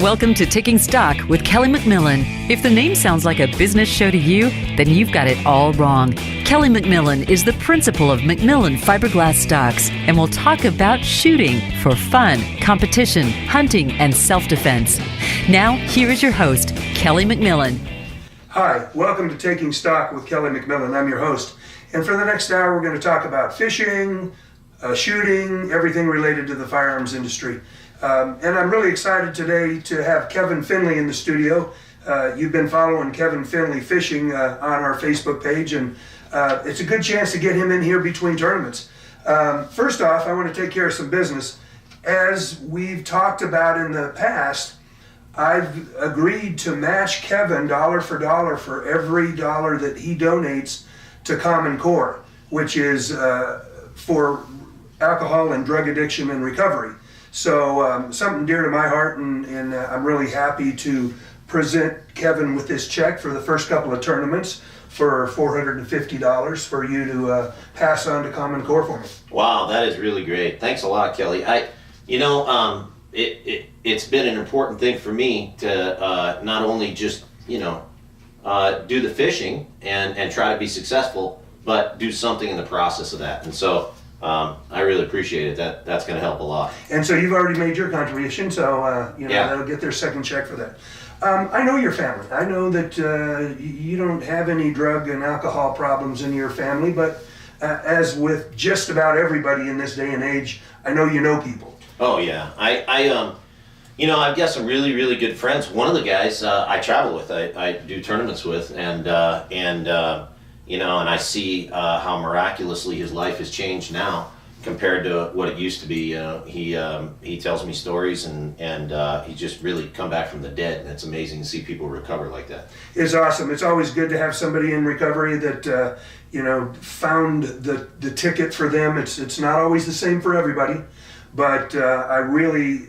Welcome to Taking Stock with Kelly McMillan. If the name sounds like a business show to you, then you've got it all wrong. Kelly McMillan is the principal of McMillan Fiberglass Stocks and will talk about shooting for fun, competition, hunting, and self-defense. Now, here is your host, Kelly McMillan. Hi, welcome to Taking Stock with Kelly McMillan. I'm your host. And for the next hour, we're going to talk about fishing, shooting, everything related to the firearms industry. And I'm really excited today to have Kevin Finley in the studio. You've been following Kevin Finley fishing on our Facebook page, and it's a good chance to get him in here between tournaments. First off, I want to take care of some business. As we've talked about in the past, I've agreed to match Kevin dollar for every dollar that he donates to Common Core, which is for alcohol and drug addiction and recovery. So something dear to my heart, and I'm really happy to present Kevin with this check for the first couple of tournaments for $450 for you to pass on to Common Core for me. Wow, that is really great. Thanks a lot, Kelly. It's been an important thing for me to not only just do the fishing and try to be successful, but do something in the process of that. And so I really appreciate it. That's going to help a lot. And so you've already made your contribution, so that'll get their second check for that. I know your family. I know that you don't have any drug and alcohol problems in your family, but as with just about everybody in this day and age, I know you know people. Oh yeah, I've got some really, really good friends. One of the guys I travel with, I do tournaments with, and I see how miraculously his life has changed now compared to what it used to be. He tells me stories, and he's just really come back from the dead, and it's amazing to see people recover like that. It's awesome. It's always good to have somebody in recovery that found the ticket for them. It's not always the same for everybody, but I really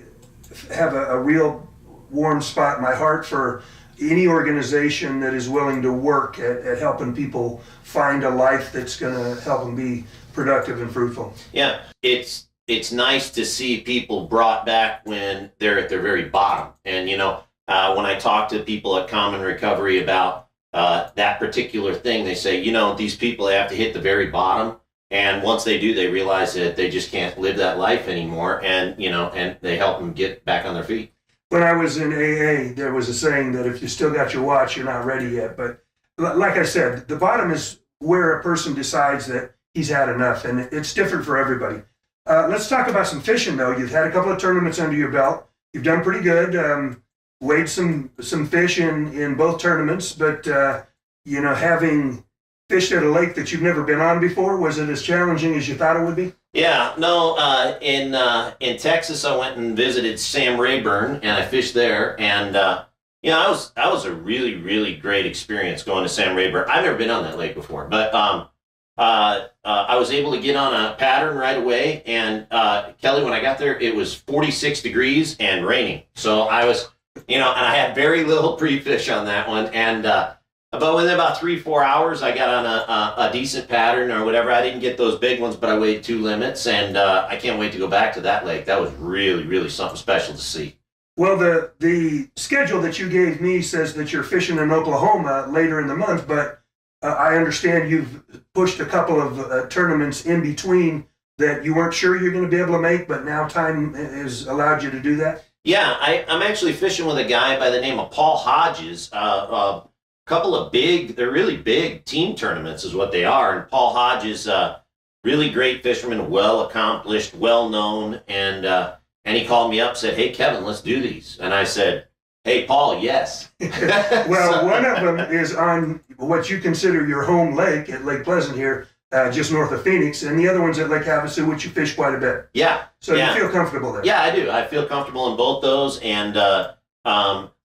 have a real warm spot in my heart for any organization that is willing to work at helping people find a life that's going to help them be productive and fruitful. Yeah, it's nice to see people brought back when they're at their very bottom. And when I talk to people at Common Recovery about that particular thing, they say, these people, they have to hit the very bottom. And once they do, they realize that they just can't live that life anymore, and they help them get back on their feet. When I was in AA, there was a saying that if you still got your watch, you're not ready yet. But like I said, the bottom is where a person decides that he's had enough, and it's different for everybody. Let's talk about some fishing, though. You've had a couple of tournaments under your belt. You've done pretty good. Weighed some fish in both tournaments, but having fished at a lake that you've never been on before, was it as challenging as you thought it would be? Yeah, no, in Texas, I went and visited Sam Rayburn, and I fished there, and that was a really, really great experience going to Sam Rayburn. I've never been on that lake before, but I was able to get on a pattern right away, and Kelly, when I got there, it was 46 degrees and raining, so I was, and I had very little pre-fish on that one, and but within about 3-4 hours, I got on a decent pattern or whatever. I didn't get those big ones, but I weighed 2 limits, and I can't wait to go back to that lake. That was really, really something special to see. Well, the schedule that you gave me says that you're fishing in Oklahoma later in the month, but I understand you've pushed a couple of tournaments in between that you weren't sure you're going to be able to make, but now time has allowed you to do that? Yeah, I'm actually fishing with a guy by the name of Paul Hodges. Couple of they're really big team tournaments is what they are. And Paul Hodges, really great fisherman, well accomplished, well known. And he called me up, said, "Hey, Kevin, let's do these." And I said, "Hey, Paul, yes." Well, one of them is on what you consider your home lake at Lake Pleasant here, just north of Phoenix. And the other one's at Lake Havasu, which you fish quite a bit. Yeah. So you feel comfortable there? Yeah, I do. I feel comfortable in both those. And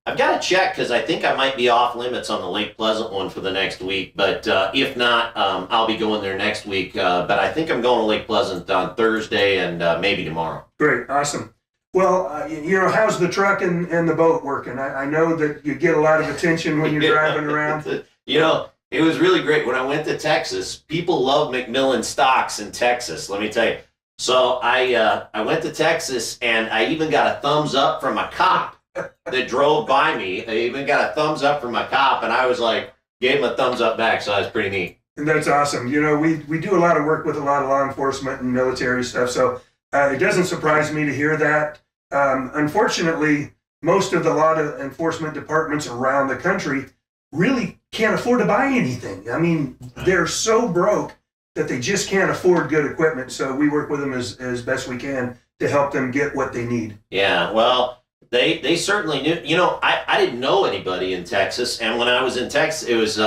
I've got to check because I think I might be off limits on the Lake Pleasant one for the next week. But if not, I'll be going there next week. But I think I'm going to Lake Pleasant on Thursday and maybe tomorrow. Great. Awesome. Well, how's the truck and the boat working? I know that you get a lot of attention when you're driving around. It was really great. When I went to Texas, people love McMillan stocks in Texas, let me tell you. So I went to Texas, and I even got a thumbs up from a cop that drove by me. They even got a thumbs up from a cop, and I was like, gave him a thumbs up back, so that was pretty neat. And that's awesome. You know, we do a lot of work with a lot of law enforcement and military stuff, so it doesn't surprise me to hear that. Unfortunately, most of the law enforcement departments around the country really can't afford to buy anything. I mean, they're so broke that they just can't afford good equipment. So we work with them as best we can to help them get what they need. Yeah, well, they certainly knew. You know, I didn't know anybody in Texas, and when I was in Texas, it was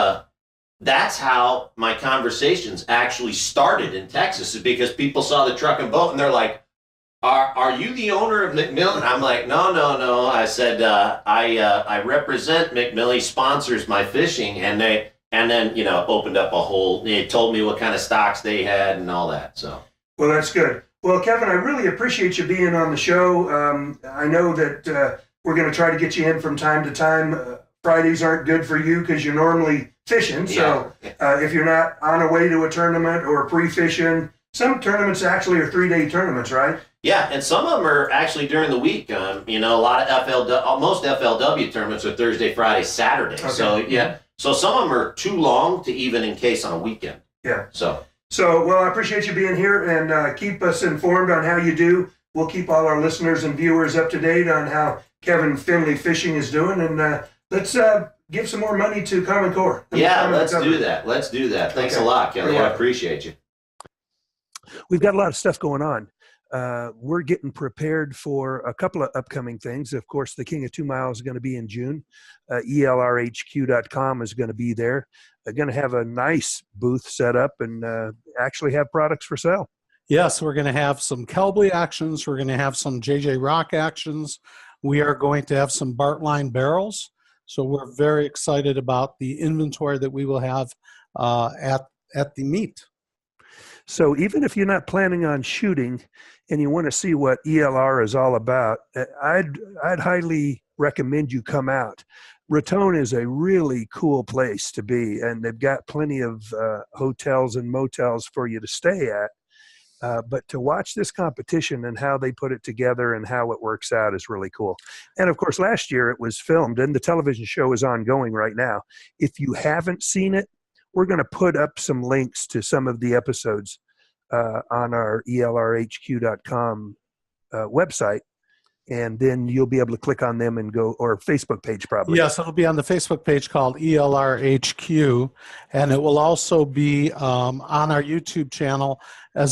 that's how my conversations actually started in Texas, is because people saw the truck and boat, and they're like, Are you the owner of McMillan? I'm like, no. I said, I represent McMillan, sponsors my fishing, and then, you know, opened up a whole, they told me what kind of stocks they had and all that, so. Well, that's good. Well, Kevin, I really appreciate you being on the show. I know that we're going to try to get you in from time to time. Fridays aren't good for you because you're normally fishing, so if you're not on a way to a tournament or pre-fishing, some tournaments actually are 3-day tournaments, right? Yeah, and some of them are actually during the week. You know, a lot of most FLW tournaments are Thursday, Friday, Saturday. Okay. So, yeah. So some of them are too long to even encase on a weekend. Yeah. So, well, I appreciate you being here, and keep us informed on how you do. We'll keep all our listeners and viewers up to date on how Kevin Finley Fishing is doing, and let's give some more money to Common Core. Yeah, let's do that. Let's do that. Thanks a lot, Kelly. I appreciate you. We've got a lot of stuff going on. We're getting prepared for a couple of upcoming things. Of course, the King of 2 Miles is going to be in June. ELRHQ.com is going to be there. They're going to have a nice booth set up and actually have products for sale. Yes, we're going to have some Kelby actions. We're going to have some JJ Rock actions. We are going to have some Bartline barrels. So we're very excited about the inventory that we will have at the meet. So even if you're not planning on shooting and you want to see what ELR is all about, I'd highly recommend you come out. Raton is a really cool place to be, and they've got plenty of hotels and motels for you to stay at. But to watch this competition and how they put it together and how it works out is really cool. And of course, last year it was filmed, and the television show is ongoing right now. If you haven't seen it, we're going to put up some links to some of the episodes on our ELRHQ.com website, and then you'll be able to click on them and go, or Facebook page probably. Yes, it'll be on the Facebook page called ELRHQ, and it will also be on our YouTube channel. A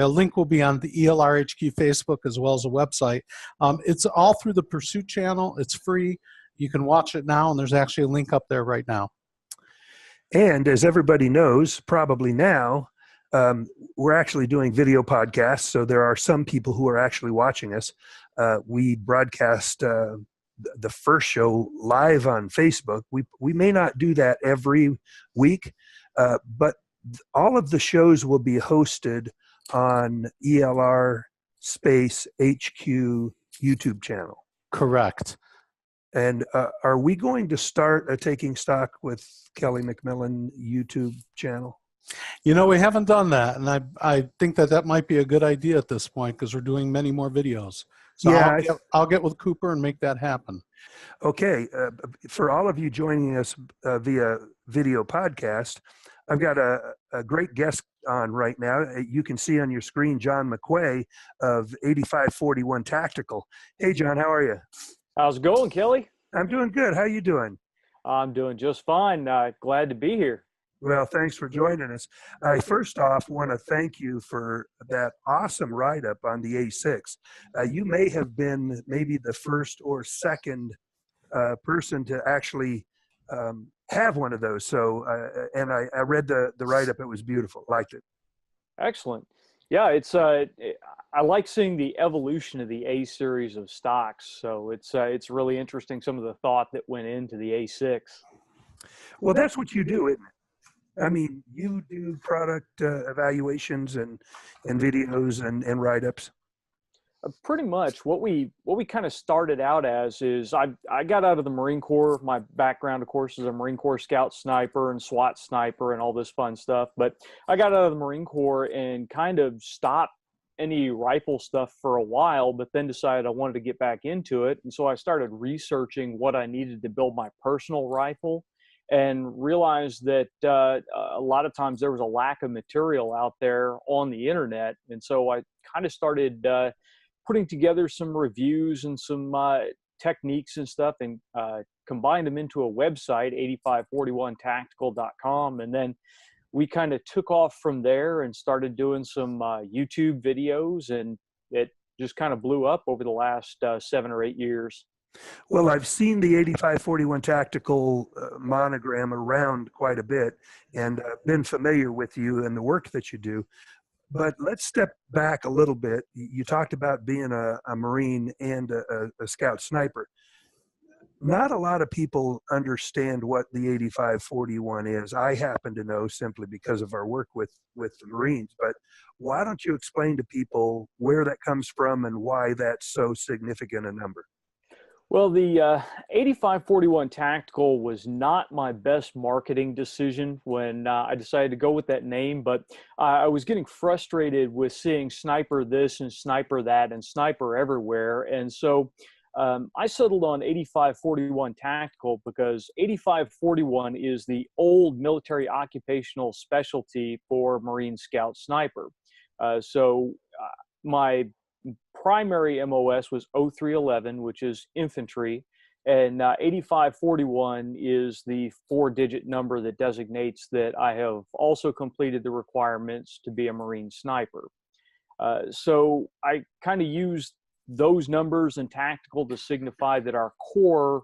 link will be on the ELRHQ Facebook as well as a website. It's all through the Pursuit channel. It's free. You can watch it now, and there's actually a link up there right now. And as everybody knows, probably now, we're actually doing video podcasts, so there are some people who are actually watching us. We broadcast the first show live on Facebook. We may not do that every week, but all of the shows will be hosted on ELR Space HQ YouTube channel. Correct. And are we going to start a Taking Stock with Kelly McMillan YouTube channel? You know, we haven't done that, and I think that might be a good idea at this point because we're doing many more videos. So yeah, I'll get with Cooper and make that happen. Okay. For all of you joining us via video podcast, I've got a great guest on right now. You can see on your screen John McQuay of 8541 Tactical. Hey, John, how are you? How's it going, Kelly? I'm doing good. How you doing? I'm doing just fine. Glad to be here. Well, thanks for joining us. I first off want to thank you for that awesome write-up on the A6. You may have been maybe the first or second person to actually have one of those. So, and I read the write-up. It was beautiful. Liked it. Excellent. Yeah, it's I like seeing the evolution of the A series of stocks. So it's really interesting, some of the thought that went into the A6. Well, that's what you do, isn't it? I mean, you do product evaluations and videos and write-ups. Pretty much what we kind of started out as is I got out of the Marine Corps. My background, of course, is a Marine Corps Scout sniper and SWAT sniper and all this fun stuff. But I got out of the Marine Corps and kind of stopped any rifle stuff for a while, but then decided I wanted to get back into it. And so I started researching what I needed to build my personal rifle, and realized that a lot of times there was a lack of material out there on the internet. And so I kind of started putting together some reviews and some techniques and stuff, and combined them into a website, 8541tactical.com. And then we kind of took off from there and started doing some YouTube videos, and it just kind of blew up over the last 7 or 8 years. Well, I've seen the 8541 Tactical monogram around quite a bit, and been familiar with you and the work that you do. But let's step back a little bit. You talked about being a Marine and a Scout sniper. Not a lot of people understand what the 8541 is. I happen to know simply because of our work with the Marines. But why don't you explain to people where that comes from and why that's so significant a number? Well, the 8541 Tactical was not my best marketing decision when I decided to go with that name, but I was getting frustrated with seeing sniper this and sniper that and sniper everywhere. And so I settled on 8541 Tactical because 8541 is the old military occupational specialty for Marine Scout Sniper. My primary MOS was 0311, which is infantry, and 8541 is the 4-digit number that designates that I have also completed the requirements to be a Marine sniper. So I kind of used those numbers and tactical to signify that our core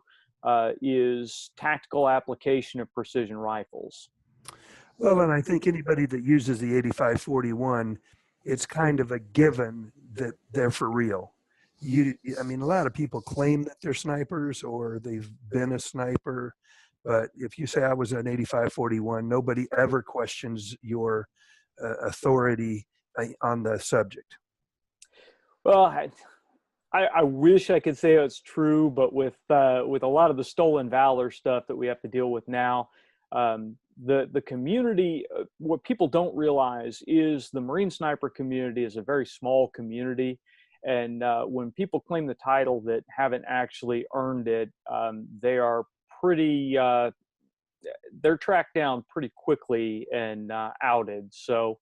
is tactical application of precision rifles. Well, and I think anybody that uses the 8541, it's kind of a given that they're for real. I mean, a lot of people claim that they're snipers or they've been a sniper, but if you say I was an 8541, nobody ever questions your authority on the subject. Well, I wish I could say it's true, but with a lot of the stolen valor stuff that we have to deal with now, the community, what people don't realize is the Marine sniper community is a very small community. And when people claim the title that haven't actually earned it, they are they're tracked down pretty quickly and outed. So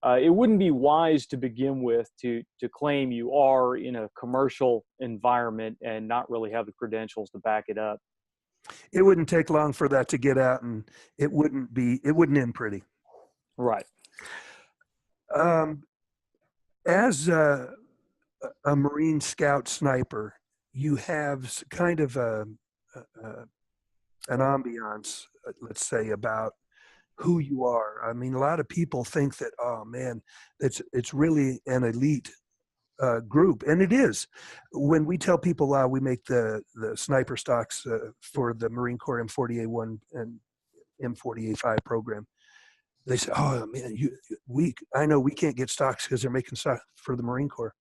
it wouldn't be wise to begin with to claim you are in a commercial environment and not really have the credentials to back it up. It wouldn't take long for that to get out, and it wouldn't end pretty. Right. As a Marine Scout sniper, you have kind of an ambiance, let's say, about who you are. I mean, a lot of people think that, oh man, it's really an elite group, and it is. When we tell people we make the sniper stocks for the Marine Corps M40A1 and M40A5 program, they say, "Oh man, I know we can't get stocks because they're making stock for the Marine Corps."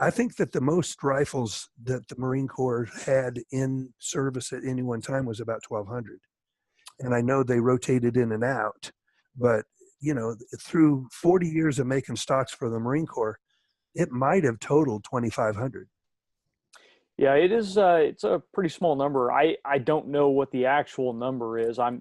I think that the most rifles that the Marine Corps had in service at any one time was about 1,200, and I know they rotated in and out, but through 40 years of making stocks for the Marine Corps, it might have totaled 2,500. Yeah, it is. It's a pretty small number. I don't know what the actual number is. I'm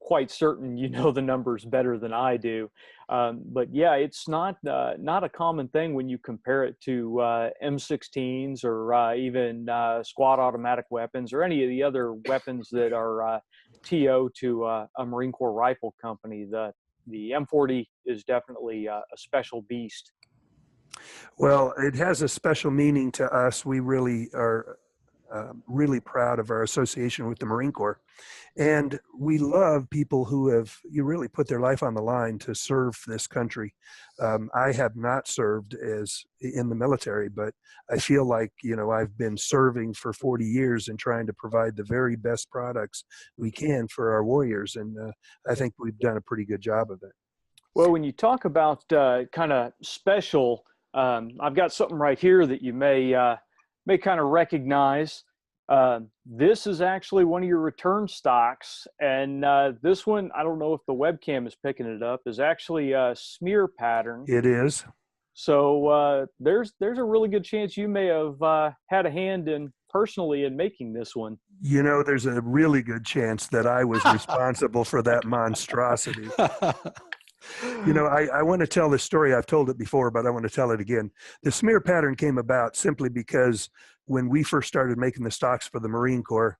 quite certain you know the numbers better than I do. But yeah, it's not a common thing when you compare it to M16s or even squad automatic weapons or any of the other weapons that are TO to a Marine Corps rifle company. The M40 is definitely a special beast. Well, it has a special meaning to us. We really are really proud of our association with the Marine Corps. And we love people who have really put their life on the line to serve this country. I have not served in the military, but I feel like, I've been serving for 40 years and trying to provide the very best products we can for our warriors. And I think we've done a pretty good job of it. Well, when you talk about kind of special, I've got something right here that you may kind of recognize. This is actually one of your return stocks, and this one, I don't know if the webcam is picking it up, is actually a smear pattern. It is. So there's a really good chance you may have had a hand in personally in making this one. You know, there's a really good chance that I was responsible for that monstrosity. You know, I want to tell this story. I've told it before, but I want to tell it again. The smear pattern came about simply because when we first started making the stocks for the Marine Corps,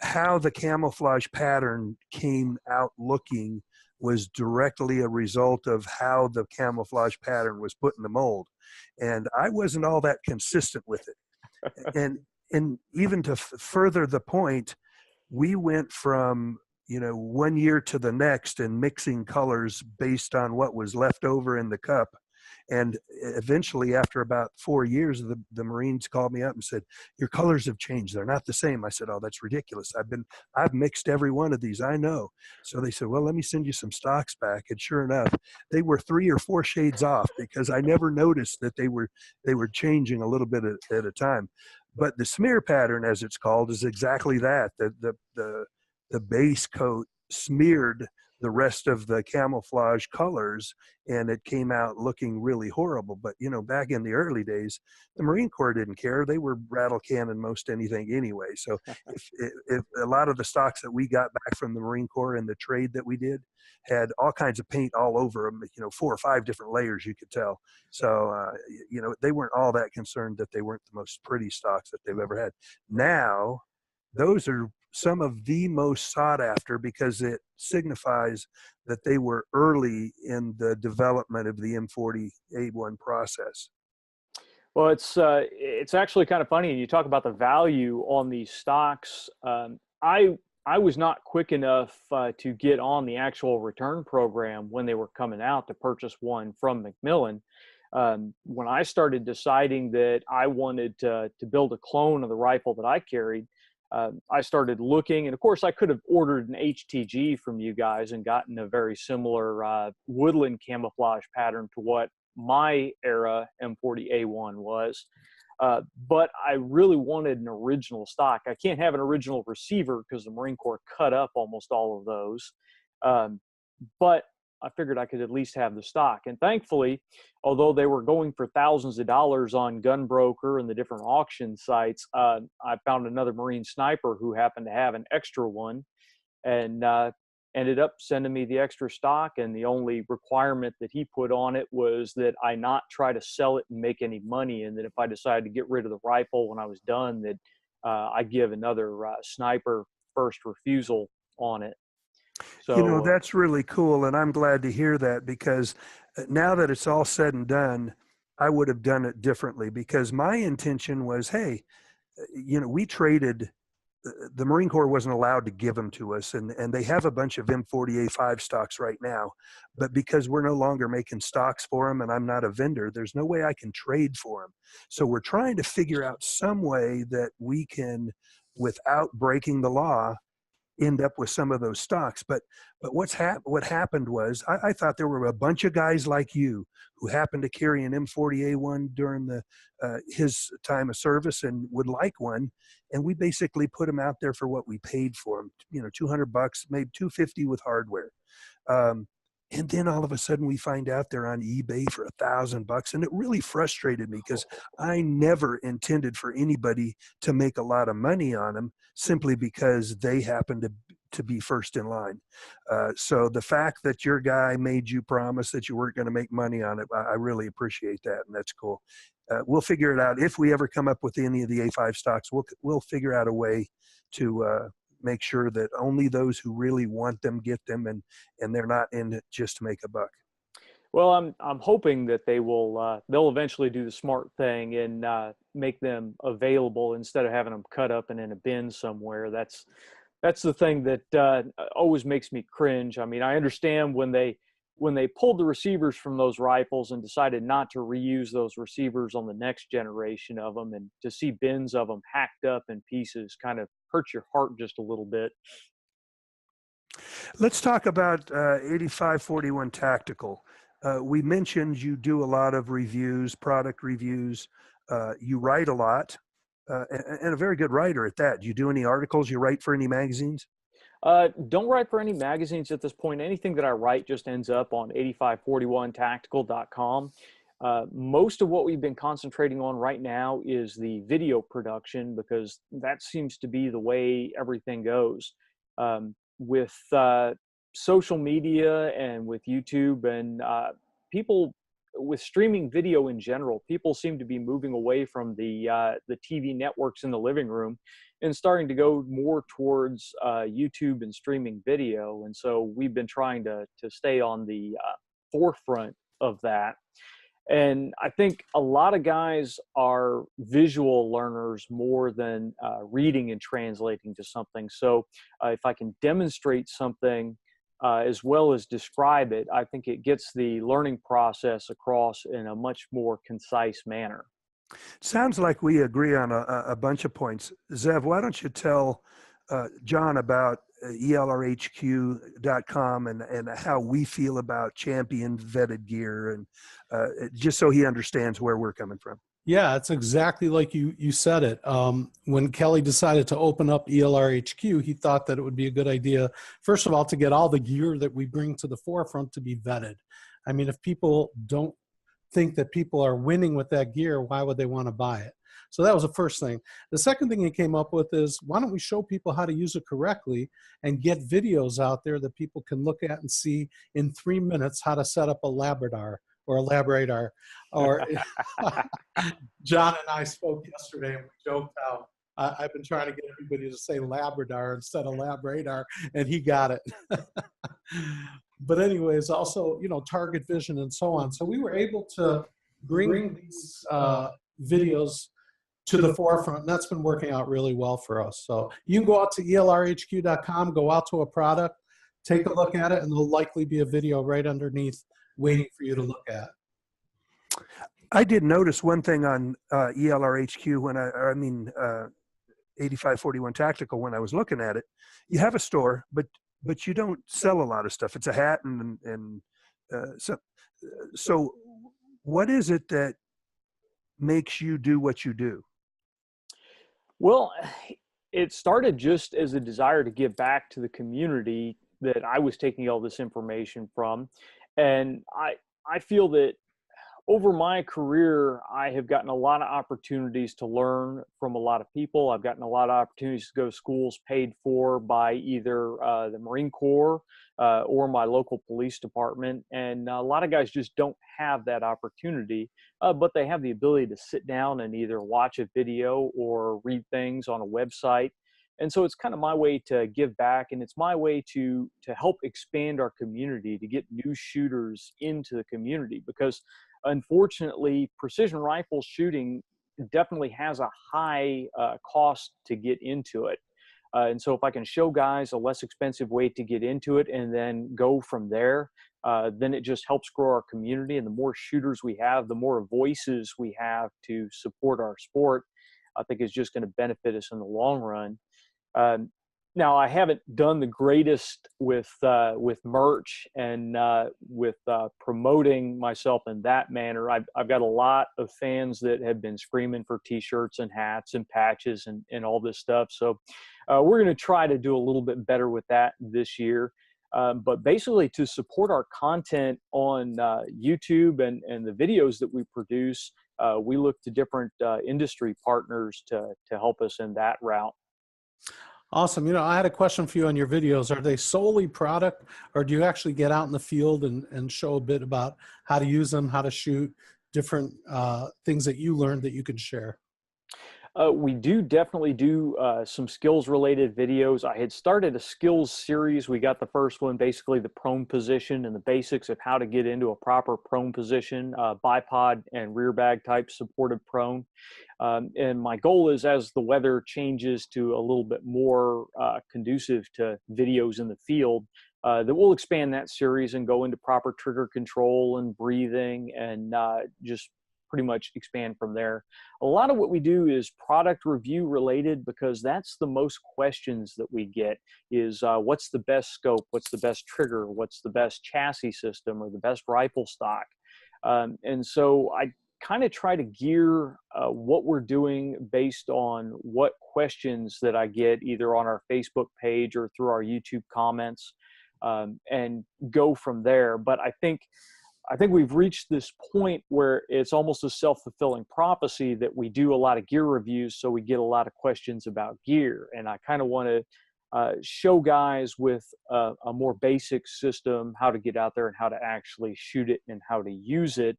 how the camouflage pattern came out looking was directly a result of how the camouflage pattern was put in the mold. And I wasn't all that consistent with it. And even to further the point, we went from, you know, one year to the next and mixing colors based on what was left over in the cup. And eventually, after about 4 years, the Marines called me up and said, "Your colors have changed. They're not the same." I said, "Oh, that's ridiculous. I've mixed every one of these. I know." So they said, "Well, let me send you some stocks back." And sure enough, they were 3 or 4 shades off because I never noticed that they were changing a little bit at a time. But the smear pattern, as it's called, is exactly that. The base coat smeared the rest of the camouflage colors, and it came out looking really horrible. But, you know, back in the early days, the Marine Corps didn't care. They were rattle cannon most anything anyway. So if a lot of the stocks that we got back from the Marine Corps and the trade that we did had all kinds of paint all over them, you know, 4 or 5 different layers, you could tell. So, you know, they weren't all that concerned that they weren't the most pretty stocks that they've ever had. Now, those are some of the most sought after because it signifies that they were early in the development of the M40A1 process. Well, it's actually kind of funny. And you talk about the value on these stocks. I was not quick enough to get on the actual return program when they were coming out to purchase one from McMillan. When I started deciding that I wanted to build a clone of the rifle that I carried, I started looking, and of course I could have ordered an HTG from you guys and gotten a very similar woodland camouflage pattern to what my era M40A1 was. But I really wanted an original stock. I can't have an original receiver because the Marine Corps cut up almost all of those. But I figured I could at least have the stock. And thankfully, although they were going for thousands of dollars on Gunbroker and the different auction sites, I found another Marine sniper who happened to have an extra one and ended up sending me the extra stock. And the only requirement that he put on it was that I not try to sell it and make any money. And that if I decided to get rid of the rifle when I was done, that I give another sniper first refusal on it. So, you know, that's really cool, and I'm glad to hear that because now that it's all said and done, I would have done it differently because my intention was, hey, you know, we traded, the Marine Corps wasn't allowed to give them to us, and they have a bunch of M40A5 stocks right now, but because we're no longer making stocks for them and I'm not a vendor, there's no way I can trade for them. So we're trying to figure out some way that we can, without breaking the law, end up with some of those stocks. But what happened was I thought there were a bunch of guys like you who happened to carry an M40A1 during his time of service and would like one, and we basically put them out there for what we paid for them, you know, $200, maybe $250 with hardware. And then all of a sudden we find out they're on eBay for $1,000, and it really frustrated me because I never intended for anybody to make a lot of money on them simply because they happened to be first in line. So the fact that your guy made you promise that you weren't going to make money on it, I really appreciate that, and that's cool. We'll figure it out. If we ever come up with any of the A5 stocks, we'll figure out a way to make sure that only those who really want them get them, and they're not in it just to make a buck. Well, I'm hoping that they'll eventually do the smart thing and make them available instead of having them cut up and in a bin somewhere. That's the thing that always makes me cringe. I mean, I understand when they pulled the receivers from those rifles and decided not to reuse those receivers on the next generation of them, and to see bins of them hacked up in pieces kind of hurts your heart just a little bit. Let's talk about 8541 Tactical. We mentioned you do a lot of reviews, product reviews. You write a lot, and a very good writer at that. Do you do any articles? You write for any magazines? Don't write for any magazines at this point. Anything that I write just ends up on 8541tactical.com. Most of what we've been concentrating on right now is the video production, because that seems to be the way everything goes. With social media and with YouTube and people with streaming video in general, people seem to be moving away from the TV networks in the living room and starting to go more towards YouTube and streaming video. And so we've been trying to stay on the forefront of that. And I think a lot of guys are visual learners more than reading and translating to something. So if I can demonstrate something as well as describe it, I think it gets the learning process across in a much more concise manner. Sounds like we agree on a bunch of points. Zev, why don't you tell John about elrhq.com and how we feel about champion vetted gear, and just so he understands where we're coming from. Yeah, it's exactly like you said it. When Kelly decided to open up ELRHQ, he thought that it would be a good idea, first of all, to get all the gear that we bring to the forefront to be vetted. I mean, if people don't think that people are winning with that gear, why would they want to buy it? So that was the first thing. The second thing he came up with is, why don't we show people how to use it correctly and get videos out there that people can look at and see in 3 minutes how to set up a Labradar or a Labradar. Or John and I spoke yesterday and we joked how I've been trying to get everybody to say Labradar instead of Labradar, and he got it. But anyways, also, you know, target vision and so on. So we were able to bring these videos to the forefront, and that's been working out really well for us. So you can go out to elrhq.com, go out to a product, take a look at it, and there'll likely be a video right underneath waiting for you to look at. I did notice one thing on ELRHQ when 8541 Tactical, when I was looking at it. You have a store, but you don't sell a lot of stuff. It's a hat and so what is it that makes you do what you do? Well, it started just as a desire to give back to the community that I was taking all this information from. And I feel that over my career, I have gotten a lot of opportunities to learn from a lot of people. I've gotten a lot of opportunities to go to schools paid for by either the Marine Corps or my local police department. And a lot of guys just don't have that opportunity, but they have the ability to sit down and either watch a video or read things on a website. And so it's kind of my way to give back, and it's my way to help expand our community, to get new shooters into the community, because unfortunately, precision rifle shooting definitely has a high cost to get into it. And so if I can show guys a less expensive way to get into it and then go from there, then it just helps grow our community. And the more shooters we have, the more voices we have to support our sport, I think is just going to benefit us in the long run. Now, I haven't done the greatest with merch and with promoting myself in that manner. I've got a lot of fans that have been screaming for T-shirts and hats and patches and all this stuff. So we're going to try to do a little bit better with that this year. But basically, to support our content on YouTube and the videos that we produce, we look to different industry partners to help us in that route. Awesome. You know, I had a question for you on your videos. Are they solely product, or do you actually get out in the field and show a bit about how to use them, how to shoot, different things that you learned that you can share? We do definitely do some skills related videos. I had started a skills series. We got the first one, basically the prone position and the basics of how to get into a proper prone position, bipod and rear bag type supported prone. And my goal is, as the weather changes to a little bit more conducive to videos in the field, that we'll expand that series and go into proper trigger control and breathing and just pretty much expand from there. A lot of what we do is product review related, because that's the most questions that we get is what's the best scope, what's the best trigger, what's the best chassis system, or the best rifle stock. And so I kind of try to gear what we're doing based on what questions that I get either on our Facebook page or through our YouTube comments, and go from there. But I think I think we've reached this point where it's almost a self-fulfilling prophecy that we do a lot of gear reviews, so we get a lot of questions about gear. And I kind of want to show guys with a more basic system how to get out there and how to actually shoot it and how to use it,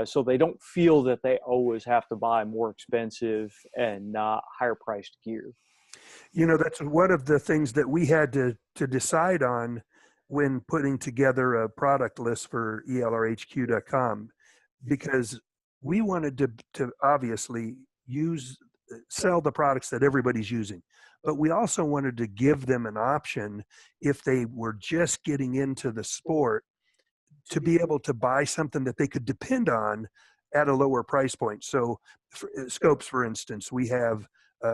so they don't feel that they always have to buy more expensive and higher priced gear. You know, that's one of the things that we had to decide on when putting together a product list for elrhq.com, because we wanted to obviously sell the products that everybody's using, but we also wanted to give them an option if they were just getting into the sport to be able to buy something that they could depend on at a lower price point. So scopes, for instance, we have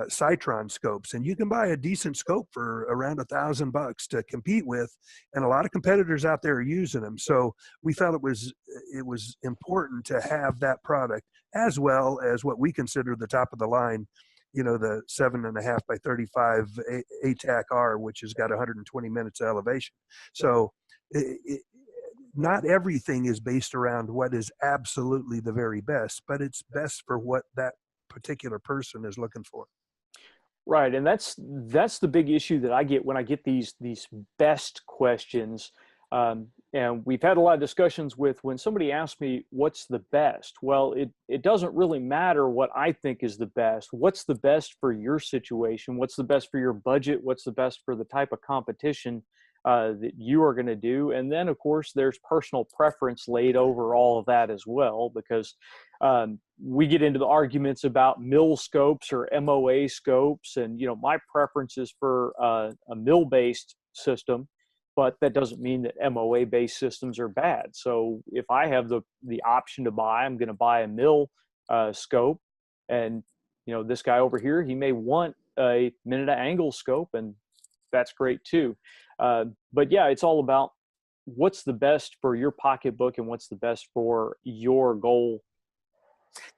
Citron scopes, and you can buy a decent scope for around $1,000 to compete with, and a lot of competitors out there are using them. So we felt it was important to have that product, as well as what we consider the top of the line, you know, the 7.5 by 35 ATAC R, which has got 120 minutes of elevation. So not everything is based around what is absolutely the very best, but it's best for what that particular person is looking for. Right, and that's the big issue that I get when I get these best questions. And we've had a lot of discussions with when somebody asks me what's the best. Well, it doesn't really matter what I think is the best. What's the best for your situation? What's the best for your budget? What's the best for the type of competition that you are going to do? And then, of course, there's personal preference laid over all of that as well, because we get into the arguments about mill scopes or MOA scopes. And, you know, my preference is for a mill-based system, but that doesn't mean that MOA-based systems are bad. So if I have the option to buy, I'm going to buy a mill scope. And, you know, this guy over here, he may want a minute of angle scope, and that's great too. But yeah, it's all about what's the best for your pocketbook and what's the best for your goal.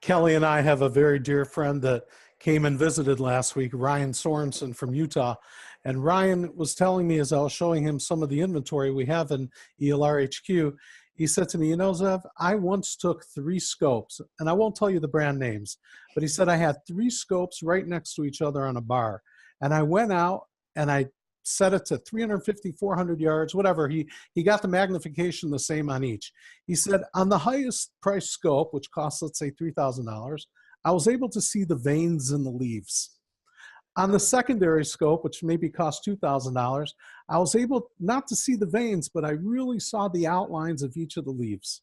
Kelly and I have a very dear friend that came and visited last week, Ryan Sorensen from Utah. And Ryan was telling me, as I was showing him some of the inventory we have in ELR HQ, he said to me, you know, Zev, I once took 3 scopes, and I won't tell you the brand names, but he said I had 3 scopes right next to each other on a bar. And I went out and I set it to 350, 400 yards, whatever. He got the magnification the same on each. He said on the highest price scope, which costs, let's say $3,000, I was able to see the veins in the leaves. On the secondary scope, which maybe cost $2,000, I was able not to see the veins, but I really saw the outlines of each of the leaves.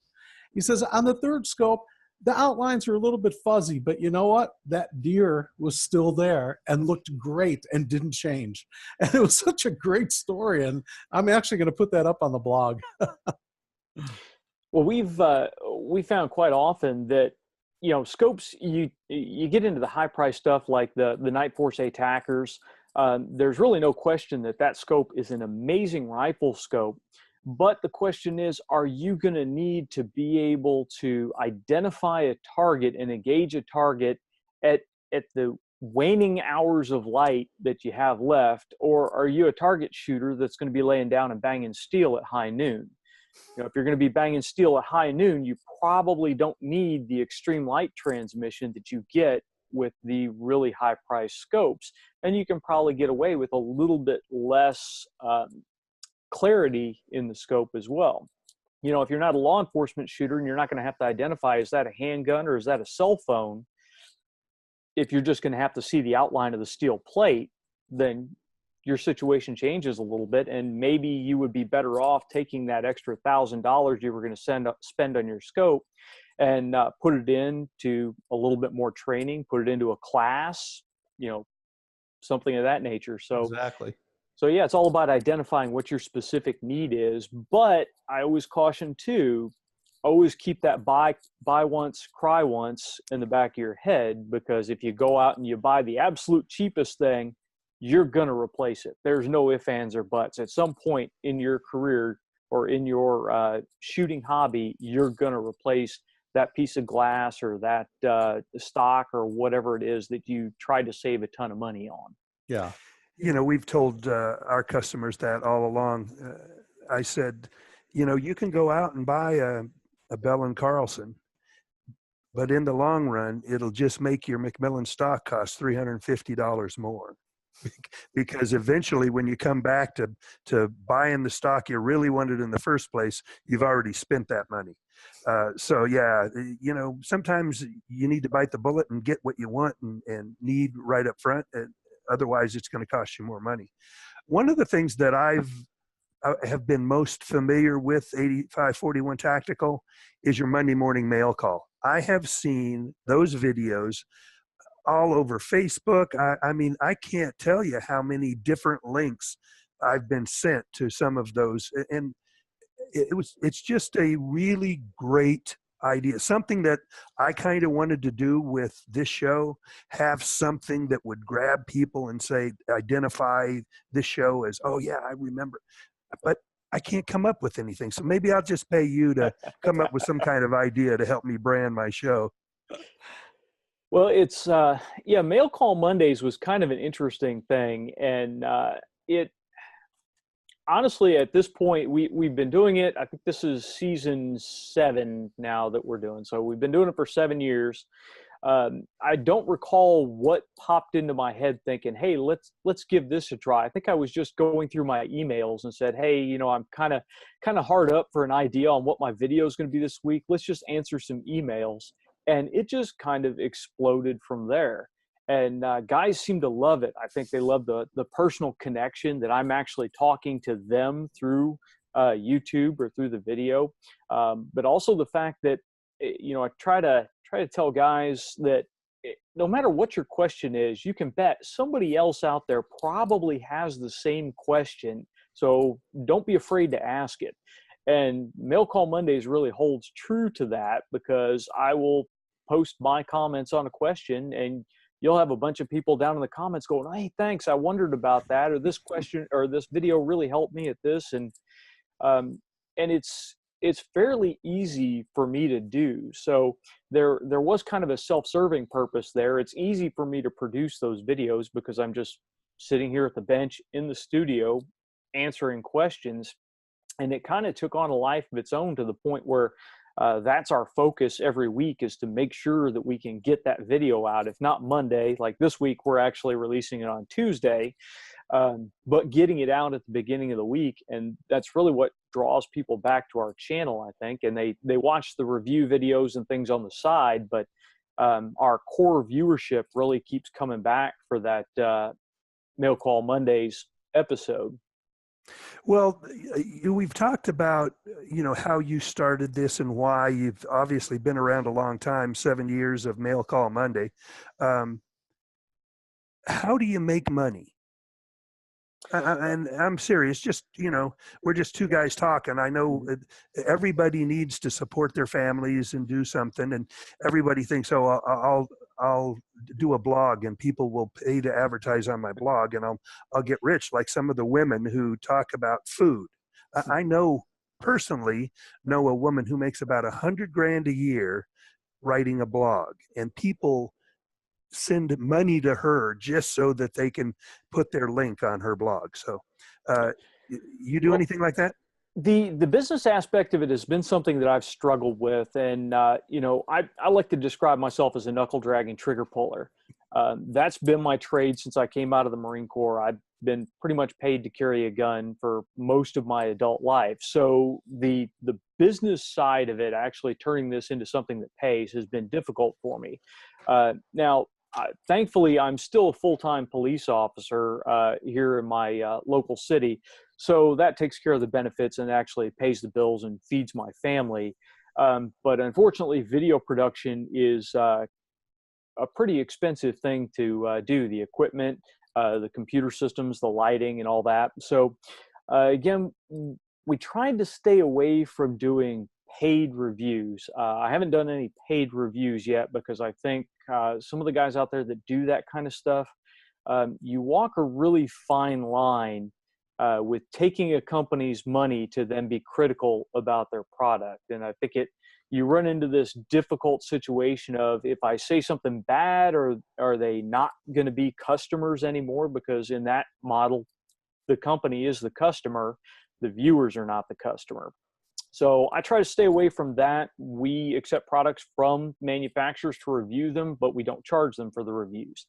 He says on the third scope, the outlines are a little bit fuzzy, but you know what? That deer was still there and looked great and didn't change. And it was such a great story. And I'm actually going to put that up on the blog. Well, we found quite often that, you know, scopes, you get into the high price stuff like the Night Force attackers. There's really no question that scope is an amazing rifle scope. But the question is, are you going to need to be able to identify a target and engage a target at the waning hours of light that you have left? Or are you a target shooter that's going to be laying down and banging steel at high noon? You know, if you're going to be banging steel at high noon, you probably don't need the extreme light transmission that you get with the really high price scopes. And you can probably get away with a little bit less clarity in the scope as well. You know, if you're not a law enforcement shooter and you're not going to have to identify, is that a handgun or is that a cell phone? If you're just going to have to see the outline of the steel plate, then your situation changes a little bit, and maybe you would be better off taking that extra $1,000 you were going to spend on your scope and put it into a little bit more training, put it into a class, you know, something of that nature. So exactly. So yeah, it's all about identifying what your specific need is. But I always caution too, always keep that buy once, cry once in the back of your head, because if you go out and you buy the absolute cheapest thing, you're going to replace it. There's no ifs, ands, or buts. At some point in your career or in your shooting hobby, you're going to replace that piece of glass or that stock or whatever it is that you tried to save a ton of money on. Yeah. You know, we've told our customers that all along. I said, you know, you can go out and buy a Bell and Carlson, but in the long run, it'll just make your McMillan stock cost $350 more. Because eventually when you come back to buying the stock you really wanted in the first place, you've already spent that money. So yeah, sometimes you need to bite the bullet and get what you want and need right up front. And otherwise it's going to cost you more money. One of the things that I have been most familiar with 8541 Tactical is your Monday morning mail call. I have seen those videos all over Facebook. I mean, I can't tell you how many different links I've been sent to some of those. And it's just a really great idea. Something that I kind of wanted to do with this show, have something that would grab people and say, identify this show as, oh yeah, I remember. But I can't come up with anything. So maybe I'll just pay you to come up with some kind of idea to help me brand my show. Well, it's Mail Call Mondays was kind of an interesting thing, and it honestly at this point we've been doing it. I think this is season 7 now that we're doing. So we've been doing it for 7 years. I don't recall what popped into my head thinking, hey, let's give this a try. I think I was just going through my emails and said, hey, I'm kind of hard up for an idea on what my video is going to be this week. Let's just answer some emails. And it just kind of exploded from there. And guys seem to love it. I think they love the personal connection that I'm actually talking to them through YouTube or through the video. But also the fact that, I try to tell guys that no matter what your question is, you can bet somebody else out there probably has the same question. So don't be afraid to ask it. And Mail Call Mondays really holds true to that, because I will post my comments on a question and you'll have a bunch of people down in the comments going, hey, thanks, I wondered about that, or this question or this video really helped me at this. And it's fairly easy for me to do. So there was kind of a self-serving purpose there. It's easy for me to produce those videos because I'm just sitting here at the bench in the studio answering questions. And it kind of took on a life of its own, to the point where that's our focus every week, is to make sure that we can get that video out. If not Monday, like this week, we're actually releasing it on Tuesday, but getting it out at the beginning of the week. And that's really what draws people back to our channel, I think. And they watch the review videos and things on the side, but our core viewership really keeps coming back for that Mail Call Mondays episode. Well, we've talked about, how you started this and why. You've obviously been around a long time, 7 years of Mail Call Monday. How do you make money? And I'm serious, just, we're just two guys talking. I know everybody needs to support their families and do something. And everybody thinks, oh, I'll do a blog and people will pay to advertise on my blog and I'll get rich, like some of the women who talk about food. I personally know a woman who makes about $100,000 a year writing a blog, and people send money to her just so that they can put their link on her blog. So you do anything like that? The business aspect of it has been something that I've struggled with. And, I like to describe myself as a knuckle dragging trigger puller. That's been my trade since I came out of the Marine Corps. I've been pretty much paid to carry a gun for most of my adult life. So the business side of it, actually turning this into something that pays, has been difficult for me. Now, thankfully, I'm still a full-time police officer here in my local city. So that takes care of the benefits and actually pays the bills and feeds my family. But unfortunately, video production is a pretty expensive thing to do. The equipment, the computer systems, the lighting, and all that. So again, we tried to stay away from doing paid reviews. I haven't done any paid reviews yet because I think some of the guys out there that do that kind of stuff, you walk a really fine line with taking a company's money to then be critical about their product. And I think you run into this difficult situation of, if I say something bad, or are they not going to be customers anymore? Because in that model, the company is the customer, the viewers are not the customer. So I try to stay away from that. We accept products from manufacturers to review them, but we don't charge them for the reviews.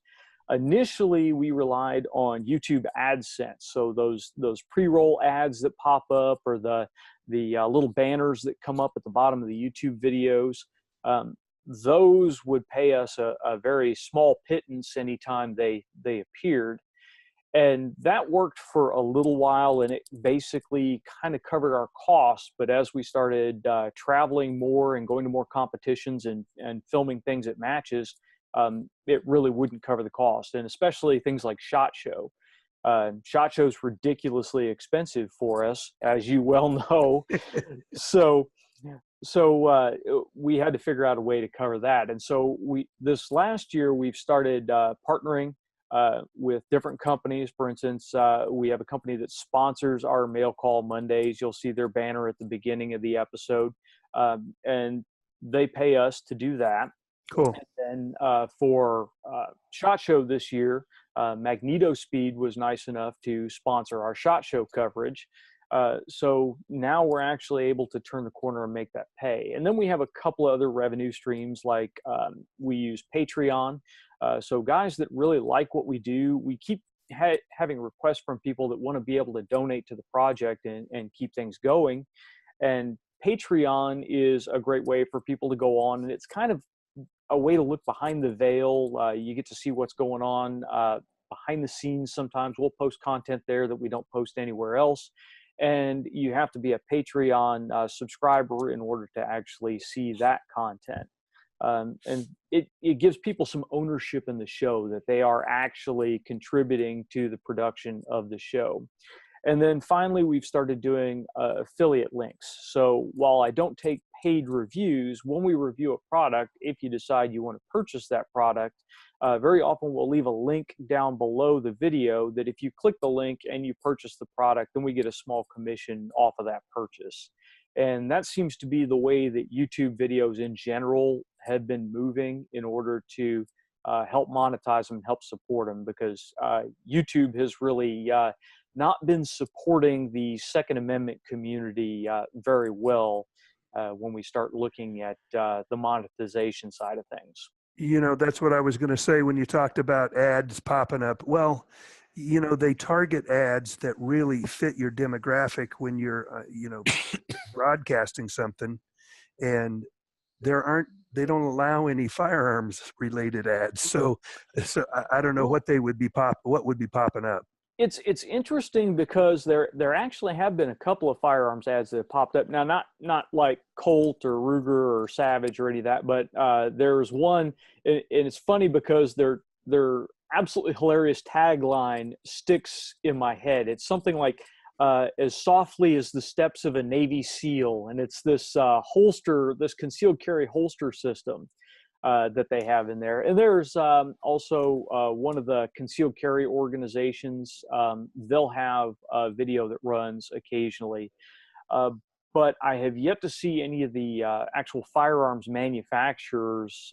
Initially, we relied on YouTube AdSense. So those pre-roll ads that pop up, or the little banners that come up at the bottom of the YouTube videos, those would pay us a very small pittance anytime they appeared. And that worked for a little while, and it basically kind of covered our costs. But as we started traveling more and going to more competitions and filming things at matches, it really wouldn't cover the cost. And especially things like SHOT Show. SHOT Show is ridiculously expensive for us, as you well know. So we had to figure out a way to cover that. And so this last year, we've started partnering with different companies. For instance, we have a company that sponsors our Mail Call Mondays. You'll see their banner at the beginning of the episode, and they pay us to do that. Cool. And then for SHOT Show this year, Magneto Speed was nice enough to sponsor our SHOT Show coverage. So now we're actually able to turn the corner and make that pay. And then we have a couple of other revenue streams, like we use Patreon. So guys that really like what we do, we keep having requests from people that want to be able to donate to the project and keep things going. And Patreon is a great way for people to go on, and it's kind of a way to look behind the veil. You get to see what's going on behind the scenes. Sometimes we'll post content there that we don't post anywhere else. And you have to be a Patreon subscriber in order to actually see that content. And it gives people some ownership in the show, that they are actually contributing to the production of the show. And then finally, we've started doing affiliate links. So while I don't take paid reviews, when we review a product, if you decide you want to purchase that product, very often we'll leave a link down below the video that if you click the link and you purchase the product, then we get a small commission off of that purchase. And that seems to be the way that YouTube videos in general have been moving in order to help monetize them, help support them, because YouTube has really not been supporting the Second Amendment community very well when we start looking at the monetization side of things. You know, that's what I was going to say when you talked about ads popping up. Well, you know, they target ads that really fit your demographic when you're, broadcasting something, and they don't allow any firearms related ads. So I don't know what would be popping up. It's interesting because there actually have been a couple of firearms ads that have popped up. Now, not like Colt or Ruger or Savage or any of that, but there's one, and it's funny because their absolutely hilarious tagline sticks in my head. It's something like as softly as the steps of a Navy SEAL, and it's this holster, this concealed carry holster system that they have in there. And there's also one of the concealed carry organizations. They'll have a video that runs occasionally. But I have yet to see any of the actual firearms manufacturers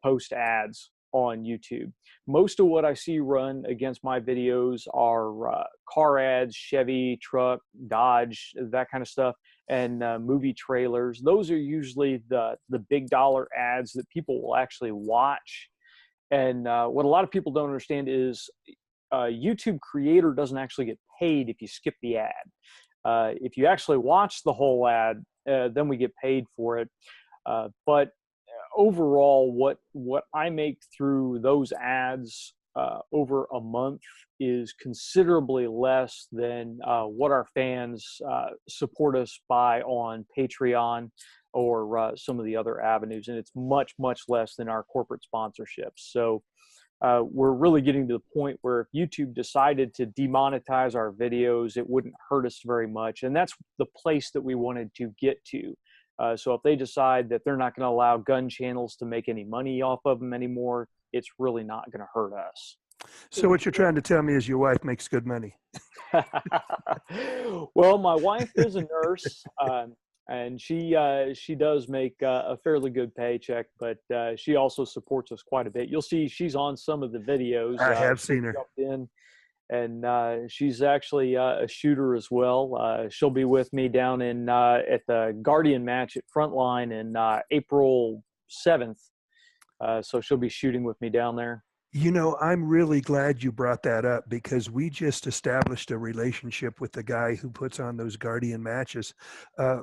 post ads on YouTube. Most of what I see run against my videos are car ads, Chevy, truck, Dodge, that kind of stuff, and movie trailers. Those are usually the big dollar ads that people will actually watch. And what a lot of people don't understand is YouTube creator doesn't actually get paid if you skip the ad. If you actually watch the whole ad, then we get paid for it. But overall, what I make through those ads over a month is considerably less than what our fans support us by on Patreon or some of the other avenues, and it's much, much less than our corporate sponsorships. So we're really getting to the point where if YouTube decided to demonetize our videos, it wouldn't hurt us very much, and that's the place that we wanted to get to. So if they decide that they're not going to allow gun channels to make any money off of them anymore, it's really not going to hurt us. So what you're trying to tell me is your wife makes good money. Well, my wife is a nurse, and she does make a fairly good paycheck, but she also supports us quite a bit. You'll see she's on some of the videos. I have seen her. In and she's actually a shooter as well. She'll be with me down in at the Guardian match at Frontline in April 7th. So she'll be shooting with me down there. You know, I'm really glad you brought that up because we just established a relationship with the guy who puts on those Guardian matches.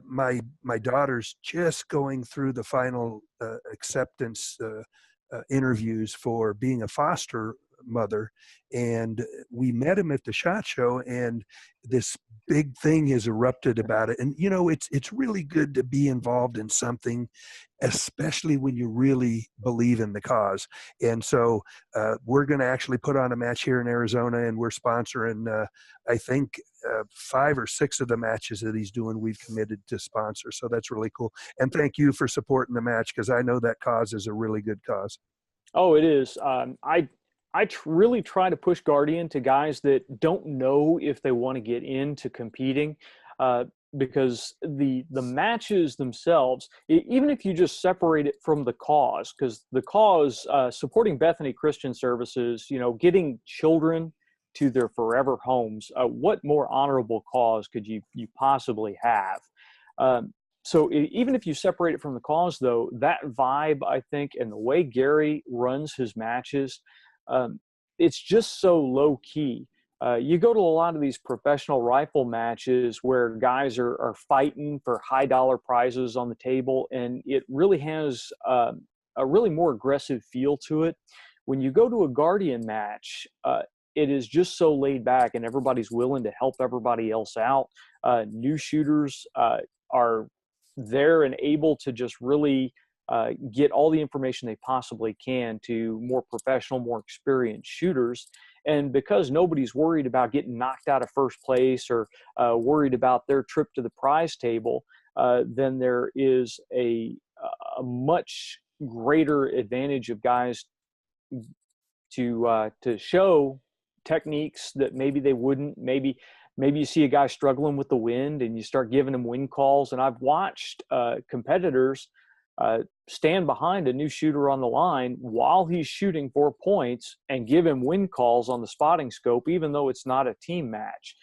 My daughter's just going through the final acceptance interviews for being a foster mother, and we met him at the SHOT Show, and this big thing has erupted about it. And you know, it's really good to be involved in something, especially when you really believe in the cause. And so we're going to actually put on a match here in Arizona, and we're sponsoring I think 5 or 6 of the matches that he's doing we've committed to sponsor. So that's really cool. And thank you for supporting the match, because I know that cause is a really good cause. Oh, it is. I really try to push Guardian to guys that don't know if they want to get into competing, because the matches themselves, even if you just separate it from the cause, because the cause, supporting Bethany Christian Services, you know, getting children to their forever homes, what more honorable cause could you possibly have? So even if you separate it from the cause, though, that vibe, I think, and the way Gary runs his matches, it's just so low key. You go to a lot of these professional rifle matches where guys are fighting for high dollar prizes on the table, and it really has a really more aggressive feel to it. When you go to a Guardian match, it is just so laid back, and everybody's willing to help everybody else out. New shooters are there and able to just really get all the information they possibly can to more professional, more experienced shooters. And because nobody's worried about getting knocked out of first place or worried about their trip to the prize table, then there is a much greater advantage of guys to show techniques that maybe they wouldn't. Maybe you see a guy struggling with the wind and you start giving him wind calls. And I've watched competitors stand behind a new shooter on the line while he's shooting for points and give him wind calls on the spotting scope, even though it's not a team match.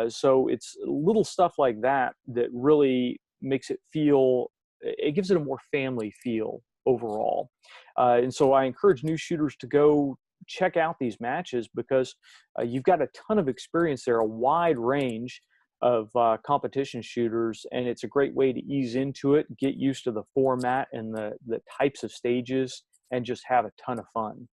So it's little stuff like that that really makes it feel, it gives it a more family feel overall. And so I encourage new shooters to go check out these matches, because you've got a ton of experience there, a wide range of competition shooters, and it's a great way to ease into it, get used to the format and the types of stages, and just have a ton of fun.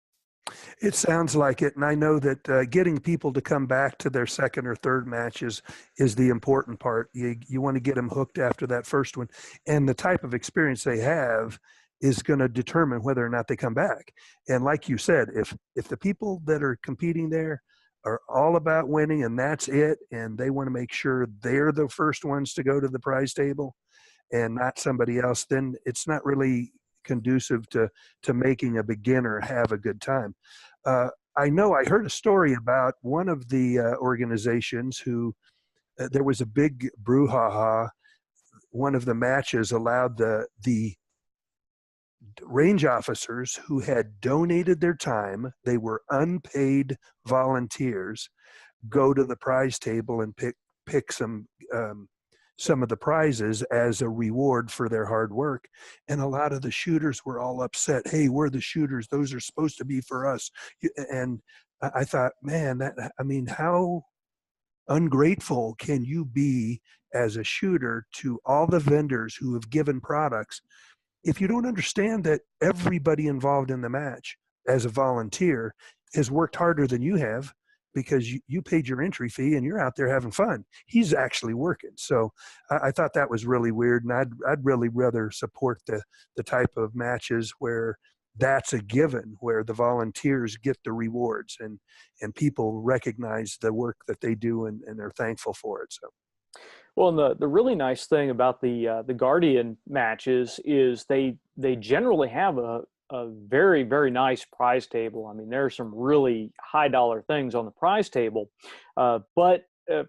It sounds like it, and I know that getting people to come back to their second or third matches is the important part. You want to get them hooked after that first one, and the type of experience they have is going to determine whether or not they come back. And like you said, if the people that are competing there are all about winning and that's it, and they want to make sure they're the first ones to go to the prize table and not somebody else, then it's not really conducive to making a beginner have a good time. I know I heard a story about one of the organizations who there was a big brouhaha. One of the matches allowed the range officers who had donated their time, they were unpaid volunteers, go to the prize table and pick some of the prizes as a reward for their hard work. And a lot of the shooters were all upset. Hey, we're the shooters. Those are supposed to be for us. And I thought, man, how ungrateful can you be as a shooter to all the vendors who have given products if you don't understand that everybody involved in the match as a volunteer has worked harder than you have, because you paid your entry fee and you're out there having fun. He's actually working. So I thought that was really weird, and I'd really rather support the type of matches where that's a given, where the volunteers get the rewards and people recognize the work that they do and are thankful for it. So. Well, and the really nice thing about the Guardian matches is they generally have a very, very nice prize table. I mean, there are some really high dollar things on the prize table, but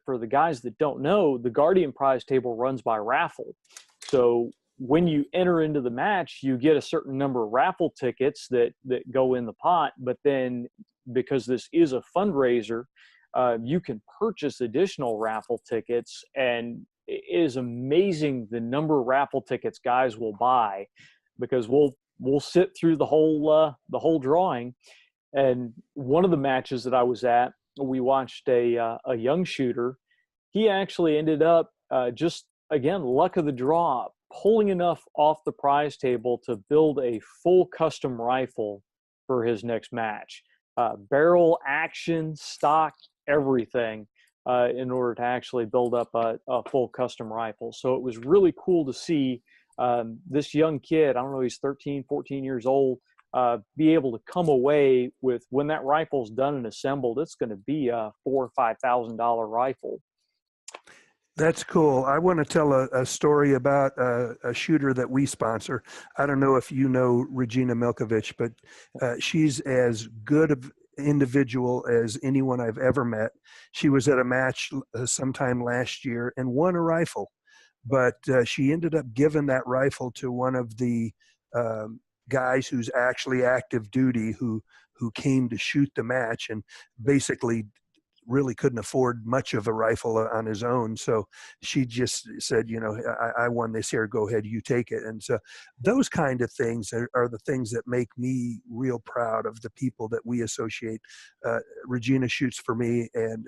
for the guys that don't know, the Guardian prize table runs by raffle. So when you enter into the match, you get a certain number of raffle tickets that go in the pot, but then because this is a fundraiser, you can purchase additional raffle tickets, and it is amazing the number of raffle tickets guys will buy, because we'll sit through the whole drawing. And one of the matches that I was at, we watched a young shooter. He actually ended up just, again, luck of the draw, pulling enough off the prize table to build a full custom rifle for his next match. Barrel, action, stock, everything, in order to actually build up a full custom rifle. So it was really cool to see this young kid, I don't know, he's 13, 14 years old, be able to come away with, when that rifle's done and assembled, it's going to be a $4,000 or $5,000 rifle. That's cool. I want to tell a story about a shooter that we sponsor. I don't know if you know Regina Milkovich, but she's as good of individual as anyone I've ever met. She was at a match sometime last year and won a rifle, but she ended up giving that rifle to one of the guys who's actually active duty, who came to shoot the match, and basically really couldn't afford much of a rifle on his own. So she just said, I won this here, go ahead, you take it. And so those kind of things are the things that make me real proud of the people that we associate. Regina shoots for me, and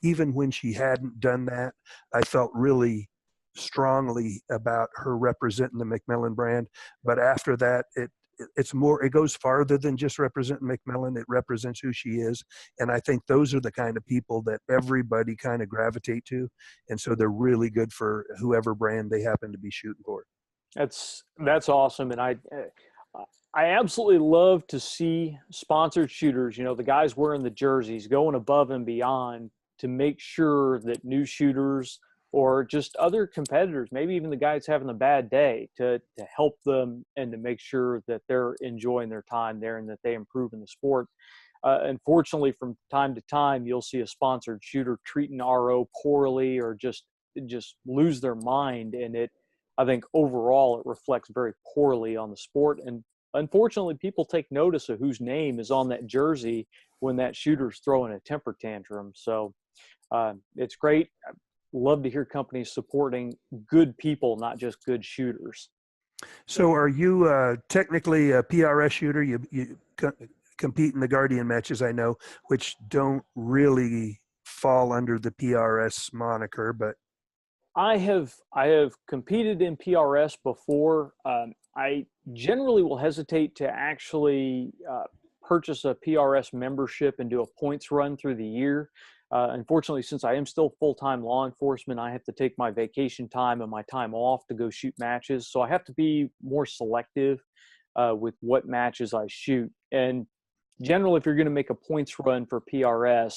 even when she hadn't done that, I felt really strongly about her representing the McMillan brand. But after that, it's more, it goes farther than just representing McMillan. It represents who she is. And I think those are the kind of people that everybody kind of gravitate to. And so they're really good for whoever brand they happen to be shooting for. That's awesome. And I absolutely love to see sponsored shooters, the guys wearing the jerseys, going above and beyond to make sure that new shooters, or just other competitors, maybe even the guys having a bad day, to help them and to make sure that they're enjoying their time there and that they improve in the sport. Unfortunately, from time to time, you'll see a sponsored shooter treating RO poorly, or just lose their mind. And I think overall, it reflects very poorly on the sport. And unfortunately, people take notice of whose name is on that jersey when that shooter's throwing a temper tantrum. So it's great. Love to hear companies supporting good people, not just good shooters. So are you technically a PRS shooter? You compete in the Guardian matches, I know, which don't really fall under the PRS moniker, but I have competed in PRS before. I generally will hesitate to actually purchase a PRS membership and do a points run through the year. Unfortunately, since I am still full-time law enforcement, I have to take my vacation time and my time off to go shoot matches. So I have to be more selective with what matches I shoot. And generally, if you're going to make a points run for PRS,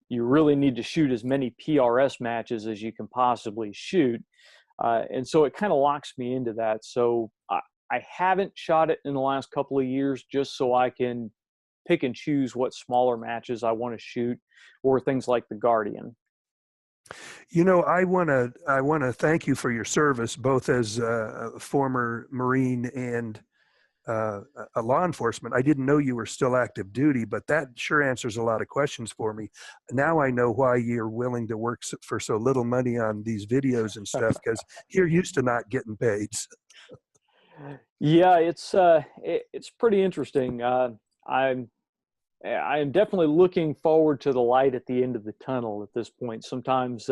you really need to shoot as many PRS matches as you can possibly shoot. And so it kind of locks me into that. So I haven't shot it in the last couple of years, just so I can pick and choose what smaller matches I want to shoot, or things like the Guardian. I want to thank you for your service, both as a former Marine and a law enforcement. I didn't know you were still active duty, but that sure answers a lot of questions for me. Now I know why you're willing to work for so little money on these videos and stuff, because you're used to not getting paid. Yeah, it's pretty interesting. I am definitely looking forward to the light at the end of the tunnel at this point. Sometimes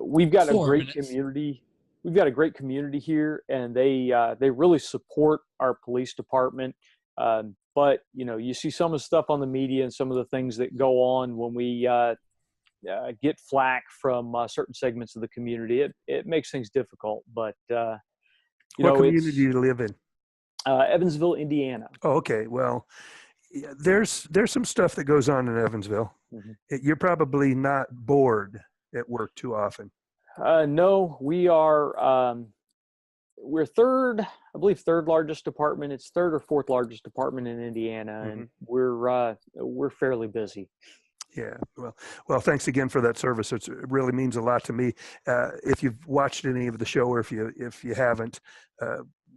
we've got a great community. We've got a great community here, and they really support our police department. But you see some of the stuff on the media and some of the things that go on when we get flack from certain segments of the community. It makes things difficult. But what community do you live in? Evansville, Indiana. Oh, okay. Well, there's some stuff that goes on in Evansville. Mm-hmm. You're probably not bored at work too often. No, we're third largest department. It's third or fourth largest department in Indiana, mm-hmm. and we're fairly busy. Yeah. Well, thanks again for that service. It really means a lot to me. If you've watched any of the show, or if you haven't,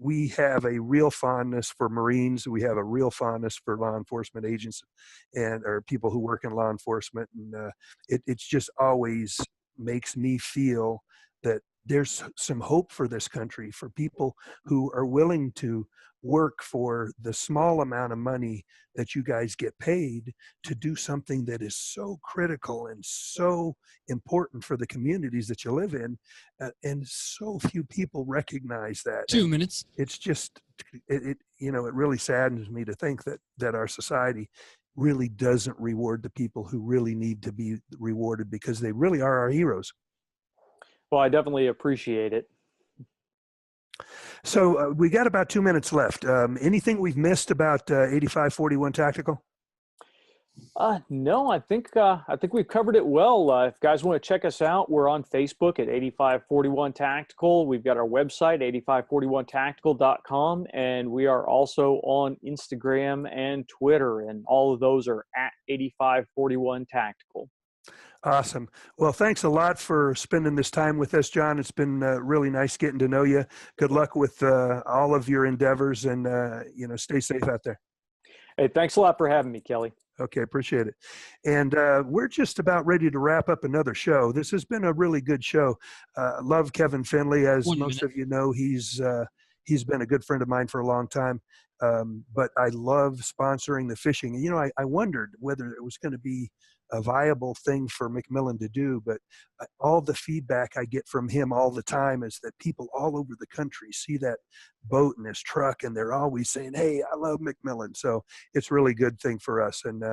we have a real fondness for Marines. We have a real fondness for law enforcement agents or people who work in law enforcement. And it's just always makes me feel that there's some hope for this country, for people who are willing to work for the small amount of money that you guys get paid to do something that is so critical and so important for the communities that you live in. And so few people recognize that. 2 minutes. It's just, it really saddens me to think that our society really doesn't reward the people who really need to be rewarded, because they really are our heroes. Well, I definitely appreciate it. So we got about 2 minutes left. Anything we've missed about 8541 Tactical? No, I think we've covered it well. If guys want to check us out, we're on Facebook at 8541 Tactical. We've got our website, 8541tactical.com, and we are also on Instagram and Twitter, and all of those are at 8541 Tactical. Awesome. Well, thanks a lot for spending this time with us, John. It's been really nice getting to know you. Good luck with all of your endeavors, and stay safe out there. Hey, thanks a lot for having me, Kelly. Okay, appreciate it. And we're just about ready to wrap up another show. This has been a really good show. Love Kevin Finley, as most of you know. He's been a good friend of mine for a long time. But I love sponsoring the fishing. I wondered whether it was going to be a viable thing for McMillan to do, but all the feedback I get from him all the time is that people all over the country see that boat in his truck, and they're always saying, "Hey, I love McMillan." So it's a really good thing for us. And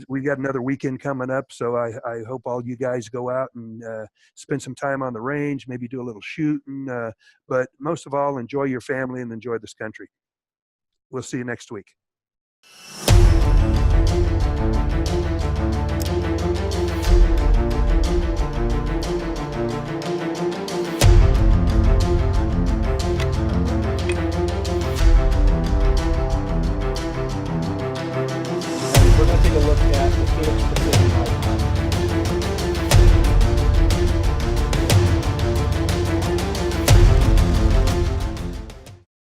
we've got another weekend coming up, so I hope all you guys go out and spend some time on the range, maybe do a little shooting, but most of all, enjoy your family and enjoy this country. We'll see you next week. We're going to take a look at the